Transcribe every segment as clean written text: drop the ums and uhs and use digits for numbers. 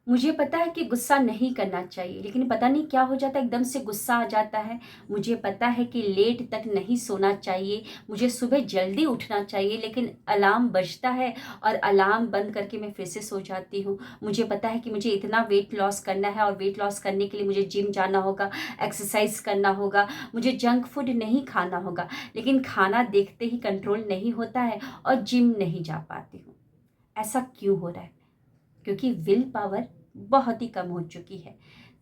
मुझे पता है कि गुस्सा नहीं करना चाहिए, लेकिन पता नहीं क्या हो जाता है, एकदम से गुस्सा आ जाता है। मुझे पता है कि लेट तक नहीं सोना चाहिए, मुझे सुबह जल्दी उठना चाहिए, लेकिन अलार्म बजता है और अलार्म बंद करके मैं फिर से सो जाती हूँ। मुझे पता है कि मुझे इतना वेट लॉस करना है और वेट लॉस करने के लिए मुझे जिम जाना होगा, एक्सरसाइज करना होगा, मुझे जंक फूड नहीं खाना होगा, लेकिन खाना देखते ही कंट्रोल नहीं होता है और जिम नहीं जा पाती हूँ। ऐसा क्यों हो रहा है? क्योंकि विल पावर बहुत ही कम हो चुकी है।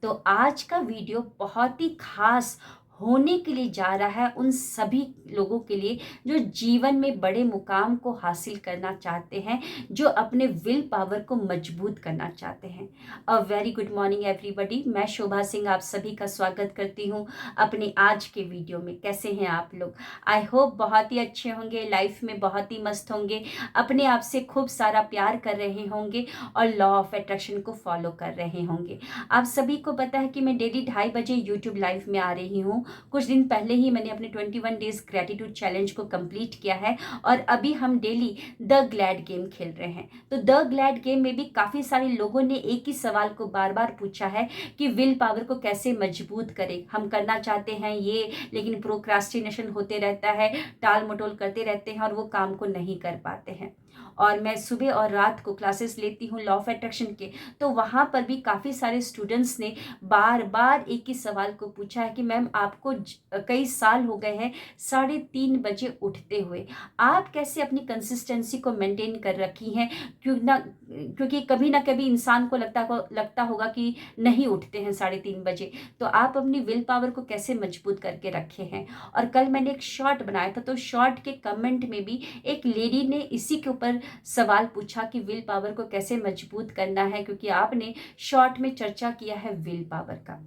तो आज का वीडियो बहुत ही खास होने के लिए जा रहा है उन सभी लोगों के लिए जो जीवन में बड़े मुकाम को हासिल करना चाहते हैं, जो अपने विल पावर को मजबूत करना चाहते हैं। A very good morning everybody, मैं शोभा सिंह आप सभी का स्वागत करती हूँ अपने आज के वीडियो में। कैसे हैं आप लोग? आई होप बहुत ही अच्छे होंगे, लाइफ में बहुत ही मस्त होंगे, अपने आप से खूब सारा प्यार कर रहे होंगे और लॉ ऑफ अट्रैक्शन को फॉलो कर रहे होंगे। आप सभी को पता है कि मैं डेली 2:30 बजे यूट्यूब लाइव में आ रही हूँ। कुछ दिन पहले ही मैंने अपने 21 डेज ग्रेटिट्यूड चैलेंज को कंप्लीट किया है और अभी हम डेली द ग्लैड गेम खेल रहे हैं। तो द ग्लैड गेम में भी काफ़ी सारे लोगों ने एक ही सवाल को बार बार पूछा है कि विल पावर को कैसे मजबूत करें। हम करना चाहते हैं ये, लेकिन प्रोक्रास्टिनेशन होते रहता है, टाल मटोल करते रहते हैं और वो काम को नहीं कर पाते हैं। और मैं सुबह और रात को क्लासेस लेती हूँ लॉ ऑफ अट्रैक्शन के, तो वहाँ पर भी काफ़ी सारे स्टूडेंट्स ने बार बार एक ही सवाल को पूछा है कि मैम आपको कई साल हो गए हैं 3:30 बजे उठते हुए, आप कैसे अपनी कंसिस्टेंसी को मेंटेन कर रखी हैं? क्योंकि कभी ना कभी इंसान को लगता होगा कि नहीं उठते हैं 3:30 बजे, तो आप अपनी विल पावर को कैसे मजबूत करके रखे हैं? और कल मैंने एक शॉर्ट बनाया था, तो शॉर्ट के कमेंट में भी एक लेडी ने इसी के ऊपर सवाल पूछा कि विल पावर को कैसे मजबूत करना है, क्योंकि आपने शॉर्ट में चर्चा किया है विल पावर का।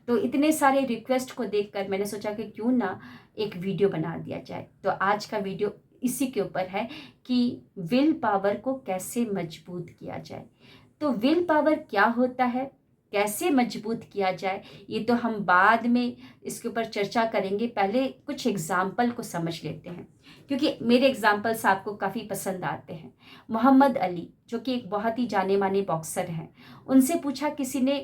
तो इतने सारे रिक्वेस्ट को देखकर मैंने सोचा कि क्यों ना एक वीडियो बना दिया जाए। तो आज का वीडियो इसी के ऊपर है कि विल पावर को कैसे मजबूत किया जाए। तो विल पावर क्या होता है, कैसे मजबूत किया जाए, ये तो हम बाद में इसके ऊपर चर्चा करेंगे। पहले कुछ एग्जाम्पल को समझ लेते हैं, क्योंकि मेरे एग्जाम्पल्स आपको काफ़ी पसंद आते हैं। मोहम्मद अली, जो कि एक बहुत ही जाने माने बॉक्सर हैं, उनसे पूछा किसी ने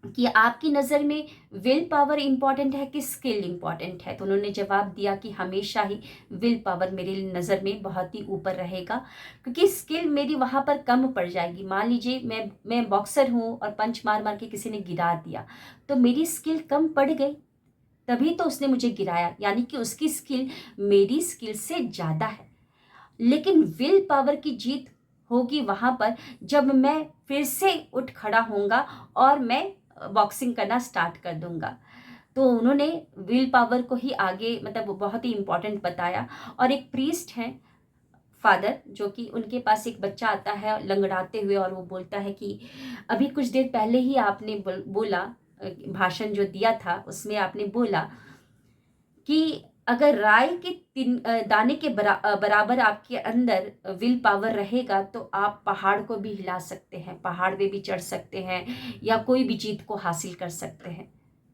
कि आपकी नज़र में विल पावर इम्पॉर्टेंट है कि स्किल इम्पॉर्टेंट है, तो उन्होंने जवाब दिया कि हमेशा ही विल पावर मेरी नज़र में बहुत ही ऊपर रहेगा, क्योंकि स्किल मेरी वहाँ पर कम पड़ जाएगी। मान लीजिए मैं बॉक्सर हूँ और पंच मार मार के किसी ने गिरा दिया, तो मेरी स्किल कम पड़ गई, तभी तो उसने मुझे गिराया, यानी कि उसकी स्किल मेरी स्किल से ज़्यादा है। लेकिन विल पावर की जीत होगी वहाँ पर जब मैं फिर से उठ खड़ा होऊंगा और मैं बॉक्सिंग करना स्टार्ट कर दूंगा। तो उन्होंने विल पावर को ही आगे मतलब बहुत ही इम्पोर्टेंट बताया। और एक प्रीस्ट हैं, फादर, जो कि उनके पास एक बच्चा आता है लंगड़ाते हुए और वो बोलता है कि अभी कुछ देर पहले ही आपने बोला, भाषण जो दिया था उसमें आपने बोला कि अगर राई के दाने के बराबर आपके अंदर विल पावर रहेगा तो आप पहाड़ को भी हिला सकते हैं, पहाड़ पे भी चढ़ सकते हैं या कोई भी जीत को हासिल कर सकते हैं।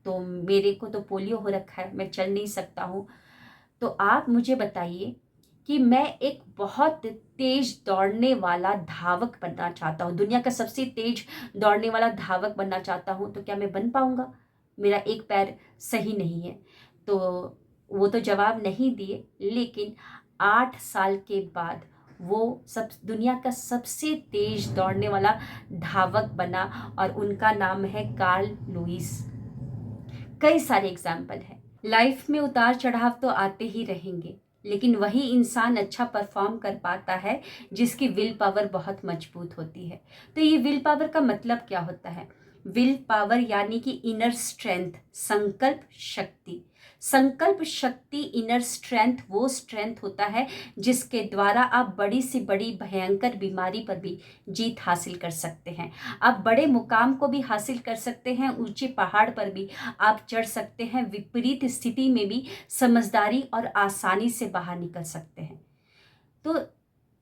तो मेरे को तो पोलियो हो रखा है, मैं चल नहीं सकता हूँ, तो आप मुझे बताइए कि मैं एक बहुत तेज दौड़ने वाला धावक बनना चाहता हूँ, दुनिया का सबसे तेज दौड़ने वाला धावक बनना चाहता हूँ, तो क्या मैं बन पाऊंगा? मेरा एक पैर सही नहीं है। तो वो तो जवाब नहीं दिए, लेकिन 8 साल के बाद वो सब दुनिया का सबसे तेज दौड़ने वाला धावक बना और उनका नाम है कार्ल लुईस। कई सारे एग्जाम्पल हैं। लाइफ में उतार चढ़ाव तो आते ही रहेंगे, लेकिन वही इंसान अच्छा परफॉर्म कर पाता है जिसकी विल पावर बहुत मजबूत होती है। तो ये विल पावर का मतलब क्या होता है? विल पावर यानी कि इनर स्ट्रेंथ, संकल्प शक्ति। संकल्प शक्ति, इनर स्ट्रेंथ वो स्ट्रेंथ होता है जिसके द्वारा आप बड़ी से बड़ी भयंकर बीमारी पर भी जीत हासिल कर सकते हैं। आप बड़े मुकाम को भी हासिल कर सकते हैं, ऊंचे पहाड़ पर भी आप चढ़ सकते हैं, विपरीत स्थिति में भी समझदारी और आसानी से बाहर निकल सकते हैं। तो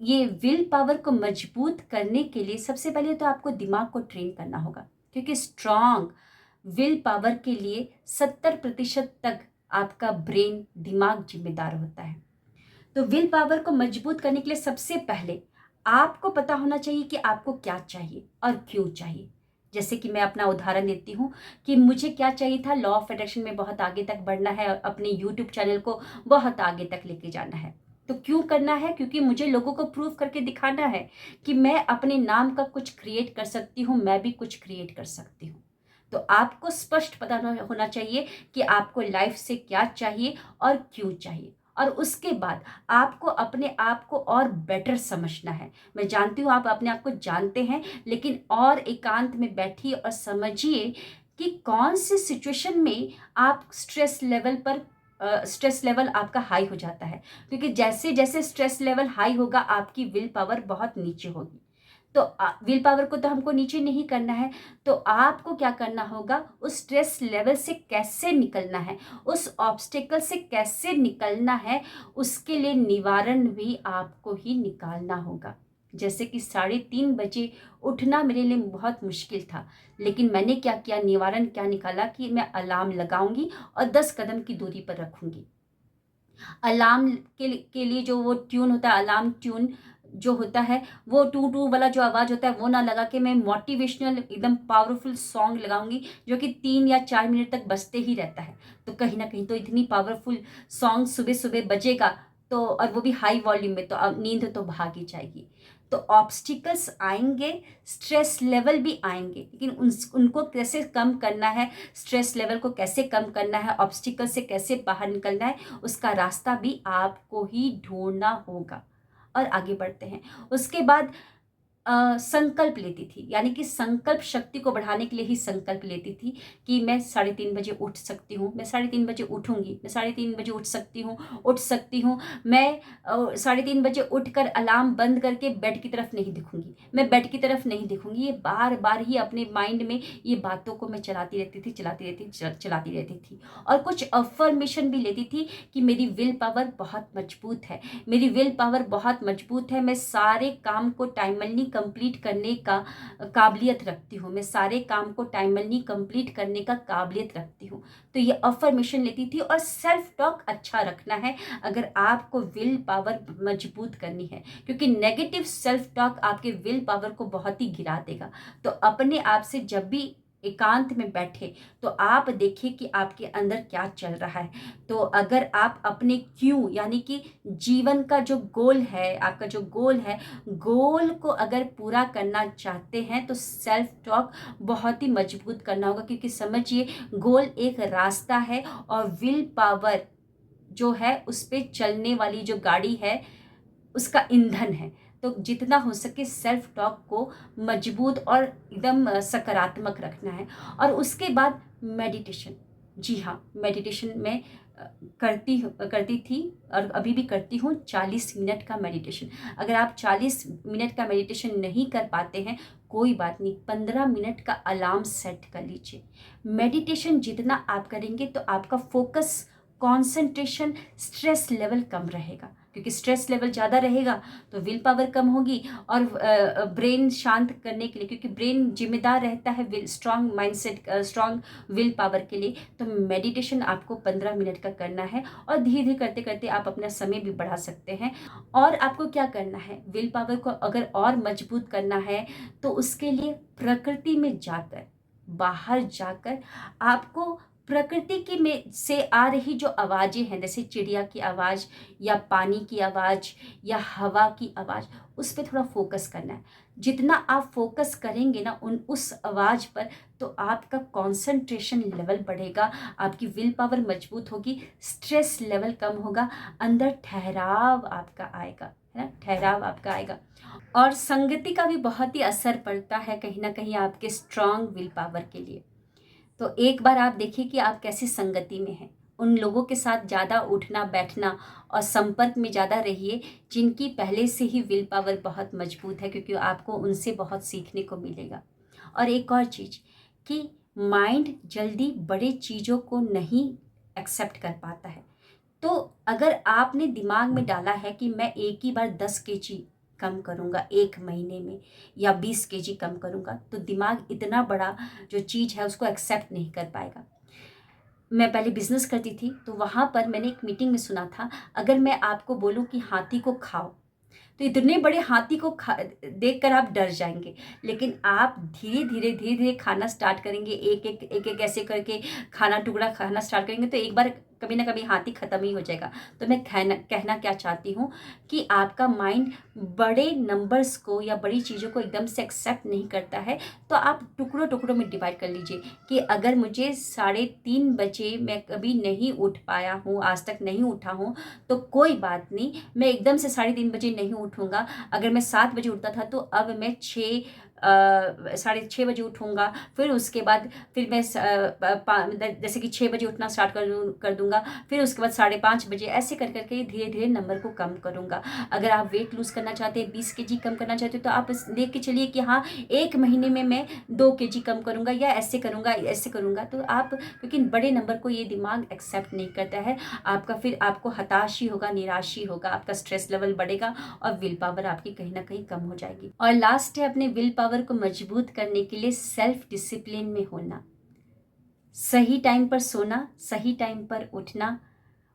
ये विल पावर को मजबूत करने के लिए सबसे पहले तो आपको दिमाग को ट्रेन करना होगा, क्योंकि स्ट्रांग विल पावर के लिए 70% तक आपका ब्रेन, दिमाग जिम्मेदार होता है। तो विल पावर को मजबूत करने के लिए सबसे पहले आपको पता होना चाहिए कि आपको क्या चाहिए और क्यों चाहिए। जैसे कि मैं अपना उदाहरण देती हूँ कि मुझे क्या चाहिए था, लॉ ऑफ अट्रैक्शन में बहुत आगे तक बढ़ना है और अपने यूट्यूब चैनल को बहुत आगे तक लेके जाना है। तो क्यों करना है? क्योंकि मुझे लोगों को प्रूव करके दिखाना है कि मैं अपने नाम का कुछ क्रिएट कर सकती हूँ, मैं भी कुछ क्रिएट कर सकती हूँ। तो आपको स्पष्ट पता होना चाहिए कि आपको लाइफ से क्या चाहिए और क्यों चाहिए, और उसके बाद आपको अपने आप को और बेटर समझना है। मैं जानती हूँ आप अपने आप को जानते हैं, लेकिन और एकांत में बैठिए और समझिए कि कौन सी सिचुएशन में आप स्ट्रेस लेवल आपका हाई हो जाता है। क्योंकि जैसे जैसे स्ट्रेस लेवल हाई होगा आपकी विल पावर बहुत नीचे होगी। तो विल पावर को तो हमको नीचे नहीं करना है। तो आपको क्या करना होगा, उस स्ट्रेस लेवल से कैसे निकलना है, उस ऑब्स्टेकल से कैसे निकलना है, उसके लिए निवारण भी आपको ही निकालना होगा। जैसे कि 3:30 बजे उठना मेरे लिए बहुत मुश्किल था, लेकिन मैंने क्या किया, निवारण क्या निकाला कि मैं अलार्म लगाऊंगी और 10 कदम की दूरी पर रखूंगी। अलार्म के लिए जो वो ट्यून होता है, अलार्म ट्यून जो होता है, वो टू टू वाला जो आवाज़ होता है वो ना लगा के मैं मोटिवेशनल एकदम पावरफुल सॉन्ग लगाऊंगी, जो कि 3 या 4 मिनट तक बजते ही रहता है। तो कहीं ना कहीं तो इतनी पावरफुल सॉन्ग सुबह सुबह बजेगा, तो और वो भी हाई वॉल्यूम में, तो अब नींद तो भाग ही जाएगी। तो ऑब्स्टिकल्स आएंगे, स्ट्रेस लेवल भी आएंगे, लेकिन उनको कैसे कम करना है, स्ट्रेस लेवल को कैसे कम करना है, ऑब्स्टिकल से कैसे बाहर निकलना है, उसका रास्ता भी आपको ही ढूंढना होगा। और आगे बढ़ते हैं। उसके बाद संकल्प लेती थी, यानी कि संकल्प शक्ति को बढ़ाने के लिए ही संकल्प लेती थी कि मैं 3:30 बजे उठ सकती हूँ, मैं 3:30 बजे उठूंगी, मैं 3:30 बजे उठ सकती हूँ। मैं 3:30 बजे उठकर अलार्म बंद करके बेड की तरफ नहीं दिखूंगी, मैं बेड की तरफ नहीं दिखूंगी। ये बार बार ही अपने माइंड में ये बातों को मैं चलाती रहती थी। और कुछ अफर्मेशन भी लेती थी कि मेरी विल पावर बहुत मजबूत है, मेरी विल पावर बहुत मजबूत है, मैं सारे काम को टाइमली कंप्लीट करने का काबिलियत रखती हूँ, मैं सारे काम को टाइमली कंप्लीट करने का काबिलियत रखती हूँ। तो ये अफर्मेशन लेती थी। और सेल्फ टॉक अच्छा रखना है अगर आपको विल पावर मजबूत करनी है, क्योंकि नेगेटिव सेल्फ टॉक आपके विल पावर को बहुत ही गिरा देगा। तो अपने आप से जब भी एकांत में बैठे तो आप देखिए कि आपके अंदर क्या चल रहा है। तो अगर आप अपने क्यों, यानी कि जीवन का जो गोल है, आपका जो गोल है, गोल को अगर पूरा करना चाहते हैं तो सेल्फ टॉक बहुत ही मजबूत करना होगा। क्योंकि समझिए, गोल एक रास्ता है और विल पावर जो है उस पे चलने वाली जो गाड़ी है उसका ईंधन है। तो जितना हो सके सेल्फ टॉक को मजबूत और एकदम सकारात्मक रखना है। और उसके बाद मेडिटेशन। जी हाँ, मेडिटेशन में करती थी और अभी भी करती हूँ, 40 मिनट का मेडिटेशन। अगर आप 40 मिनट का मेडिटेशन नहीं कर पाते हैं, कोई बात नहीं, 15 मिनट का अलार्म सेट कर लीजिए। मेडिटेशन जितना आप करेंगे तो आपका फोकस, कंसंट्रेशन, स्ट्रेस लेवल कम रहेगा। क्योंकि स्ट्रेस लेवल ज़्यादा रहेगा तो विल पावर कम होगी। और ब्रेन शांत करने के लिए, क्योंकि ब्रेन जिम्मेदार रहता है strong mindset, strong will power के लिए, तो मेडिटेशन आपको 15 मिनट का करना है। और धीरे धीरे करते करते आप अपना समय भी बढ़ा सकते हैं। और आपको क्या करना है, विल पावर को अगर और मजबूत करना है तो उसके लिए प्रकृति में जाकर, बाहर जाकर आपको प्रकृति की में से आ रही जो आवाज़ें हैं, जैसे चिड़िया की आवाज़ या पानी की आवाज़ या हवा की आवाज़, उस पर थोड़ा फोकस करना है। जितना आप फोकस करेंगे ना उस आवाज़ पर, तो आपका कंसंट्रेशन लेवल बढ़ेगा, आपकी विल पावर मजबूत होगी, स्ट्रेस लेवल कम होगा, अंदर ठहराव आपका आएगा, है ना, ठहराव आपका आएगा। और संगति का भी बहुत ही असर पड़ता है कहीं ना कहीं आपके स्ट्रांग विल पावर के लिए। तो एक बार आप देखिए कि आप कैसी संगति में हैं। उन लोगों के साथ ज़्यादा उठना बैठना और संपर्क में ज़्यादा रहिए जिनकी पहले से ही विल पावर बहुत मजबूत है, क्योंकि आपको उनसे बहुत सीखने को मिलेगा। और एक और चीज़ कि माइंड जल्दी बड़े चीज़ों को नहीं एक्सेप्ट कर पाता है। तो अगर आपने दिमाग में डाला है कि मैं एक ही बार 10 kg कम करूँगा 1 महीने में, या 20 kg कम करूँगा, तो दिमाग इतना बड़ा जो चीज़ है उसको एक्सेप्ट नहीं कर पाएगा। मैं पहले बिजनेस करती थी, तो वहाँ पर मैंने एक मीटिंग में सुना था, अगर मैं आपको बोलूँ कि हाथी को खाओ, तो इतने बड़े हाथी को देखकर आप डर जाएंगे। लेकिन आप धीरे धीरे खाना स्टार्ट करेंगे, एक एक ऐसे करके खाना टुकड़ा खाना स्टार्ट करेंगे, तो एक बार कभी ना कभी हाथी ख़त्म ही हो जाएगा। तो मैं कहना क्या चाहती हूँ कि आपका माइंड बड़े नंबर्स को या बड़ी चीज़ों को एकदम से एक्सेप्ट नहीं करता है। तो आप टुकड़ों टुकड़ों में डिवाइड कर लीजिए कि अगर मुझे 3:30 बजे मैं कभी नहीं उठ पाया हूँ, आज तक नहीं उठा हूँ, तो कोई बात नहीं, मैं एकदम से 3:30 बजे नहीं उठूँगा। अगर मैं 7 बजे उठता था तो अब मैं 6:30 बजे उठूँगा। फिर उसके बाद फिर मैं जैसे कि 6 बजे उठना स्टार्ट कर दूँगा। फिर उसके बाद 5:30 बजे, ऐसे कर करके धीरे धीरे नंबर को कम करूँगा। अगर आप वेट लूज़ करना चाहते हैं, 20 केजी कम करना चाहते हो, तो आप लेके चलिए कि हाँ 1 महीने में मैं 2 केजी कम करूँगा या ऐसे करूँगा ऐसे करूँगा। तो आप, क्योंकि बड़े नंबर को ये दिमाग एक्सेप्ट नहीं करता है, फिर आपको हताश ही होगा, निराश ही होगा, आपका स्ट्रेस लेवल बढ़ेगा और विल पावर आपकी कहीं ना कहीं कम हो जाएगी। और लास्ट है, अपने विल पावर को मजबूत करने के लिए सेल्फ डिसिप्लिन में होना। सही टाइम पर सोना, सही टाइम पर उठना,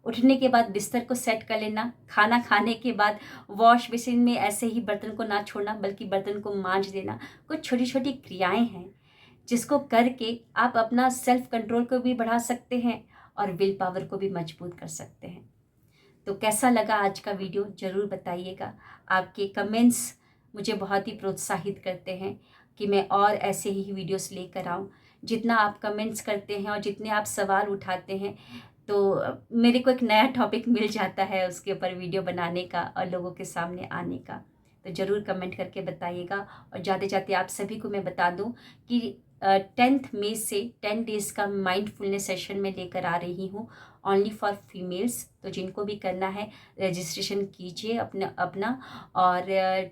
उठने के बाद बिस्तर को सेट कर लेना, खाना खाने के बाद वॉश बेसिन में ऐसे ही बर्तन को ना छोड़ना बल्कि बर्तन को मांज देना। कुछ छोटी छोटी क्रियाएं हैं जिसको करके आप अपना सेल्फ कंट्रोल को भी बढ़ा सकते हैं और विल पावर को भी मजबूत कर सकते हैं। तो कैसा लगा आज का वीडियो ज़रूर बताइएगा। आपके कमेंट्स मुझे बहुत ही प्रोत्साहित करते हैं कि मैं और ऐसे ही वीडियोस लेकर आऊँ। जितना आप कमेंट्स करते हैं और जितने आप सवाल उठाते हैं, तो मेरे को एक नया टॉपिक मिल जाता है उसके ऊपर वीडियो बनाने का और लोगों के सामने आने का। तो ज़रूर कमेंट करके बताइएगा। और जाते जाते आप सभी को मैं बता दूं कि 10 मई से 10 डेज़ का माइंडफुलनेस सेशन में लेकर आ रही हूँ, ओनली फॉर फीमेल्स। तो जिनको भी करना है रजिस्ट्रेशन कीजिए अपना। और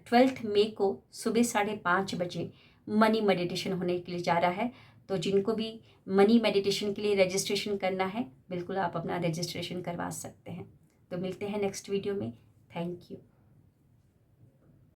12 मई को सुबह 5:30 बजे मनी मेडिटेशन होने के लिए जा रहा है। तो जिनको भी मनी मेडिटेशन के लिए रजिस्ट्रेशन करना है, बिल्कुल आप अपना रजिस्ट्रेशन करवा सकते हैं। तो मिलते हैं नेक्स्ट वीडियो में। Thank you.